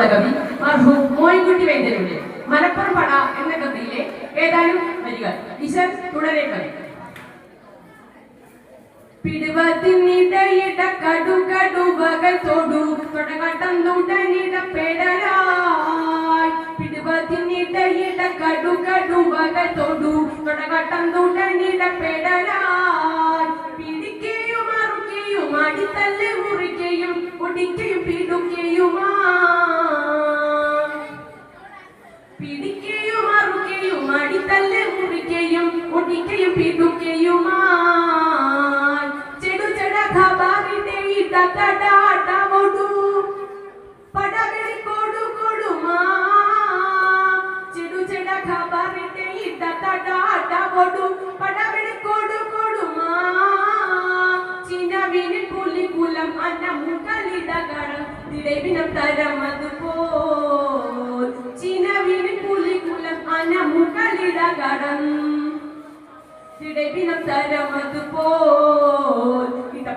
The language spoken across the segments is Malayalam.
നമ്മുടെ കവി മർഹൂം മോയിൻകുട്ടി വൈദ്യരുടെ മലപ്പുറം പട എന്ന കവിയിലെ ഏതാനും വരികൾ. ഈശ്വർ തുടരെ കവി. പിടുവത്തിനിടയിട കടുകടുവകൾ തൊടു തുടകട്ടം തുടനിട പെടലായി. പിടുവത്തിനിടയിട കടുകടുവകൾ തൊടു തുടകട്ടം തുടനിട പെടലായി. പിടിക്കുകയും അറുകയും അടിത്തല്ല് മുറിക്കുകയും ഒടിക്കുകയും പിടുക്കുകയുമാ. പിടിക്കുകയും അറുകയും അടിത്തല്ല് മുറിക്കുകയും ഒടിക്കുകയും പിടുക്കുകയുമാ.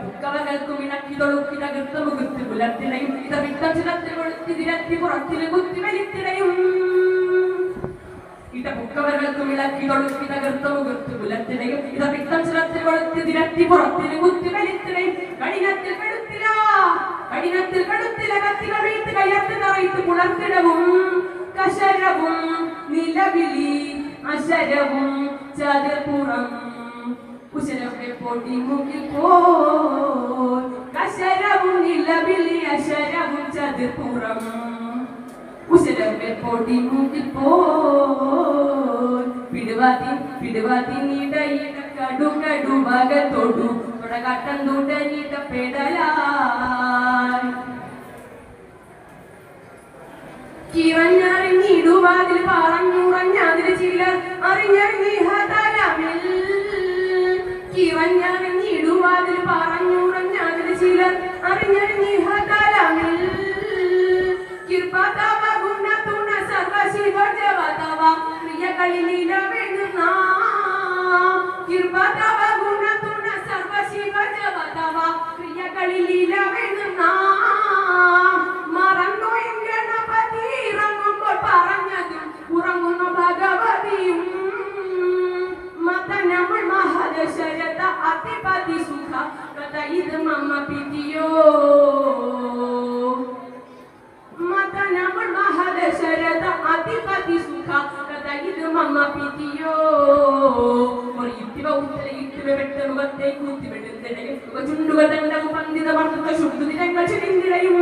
പുക്കവകൾക്കും ഇണക്കിതൊളുക്കിട ഗൃത്തമുകുത്തി പുലർത്തിടയും ഇത വിട്ടച്ചിടത്തിൽ കൊളുത്തി തിരത്തി പുറത്തില് കുത്തി വലിത്തിടയും. ഇത പുക്കവകൾക്കും ഇളക്കിതൊളുക്കിട ഗൃത്തമുകുത്തി പുലർത്തിടയും ഇത വിട്ടച്ചിടത്തിൽ കൊളുത്തി തിരത്തി പുറത്തില് കുത്തി വലിത്തിടയും. കഠിനത്തിൽ കടുത്തില കത്തികൾ വീട്ട് കയ്യത്ത് നിറയിട്ട് പുലർത്തിടവും കശരവും നിലവിളി അശരവും ചതുർപ്പുറം കുശലത്തെ പൊടി മുകിൽ പോൽ. കശരവും നിലവിളി അശരവും ചതുർപ്പുറം കുശലത്തെ പൊടി മുകിൽ പോൽ. പിടുവാതിനിടയിട കടുകടുവകത്തൊടു തുടകട്ടം തുടനിട പെടലായി. കിറഞ്ഞറിഞ്ഞിടുവാതിൽ പറഞ്ഞുറഞ്ഞതിൽ ചിലർ അറിഞ്ഞറിഞ്ഞിഹതലമിൽ. കിറഞ്ഞറിഞ്ഞിടുവാതിൽ പറഞ്ഞുറഞ്ഞതിൽ ചിലർ അറിഞ്ഞറിഞ്ഞിഹതലമിൽ. കിർപ്പതവ ഗുണതുണ സർവശിവജവതവ ക്രിയകളിൽ ഇടവെഴുന്ന. കിർപ്പതവ ഗുണതുണ സർവശിവജവതവ ക്രിയകളിൽ ഇടവെഴുന്ന. മറന്നു ഗണപതി ഇറങ്ങുമ്പോൾ പറഞ്ഞതും ഉറങ്ങുന്ന ഭഗവതിയും. മതനമുൾ മഹദശരഥ അതിപതി സുഖ കഥ ഇത് മമ്മ പിതിയോ. മതനമുൾ മഹദശരഥ അതിപതി സുഖ കഥ ഇത് മമ്മ പിതിയോ. ഒരു യുക്തിവ ഉത്തര യുക്തിവ വെട്ടമുഖത്തെ കൂത്തിവിടുന്നതിടയും ചുണ്ടുകൾ തണ്ടവും പന്തിത വർദ്ധ ശുദ്ധ ദിനങ്ങൾ ചെടിന്തിടയും.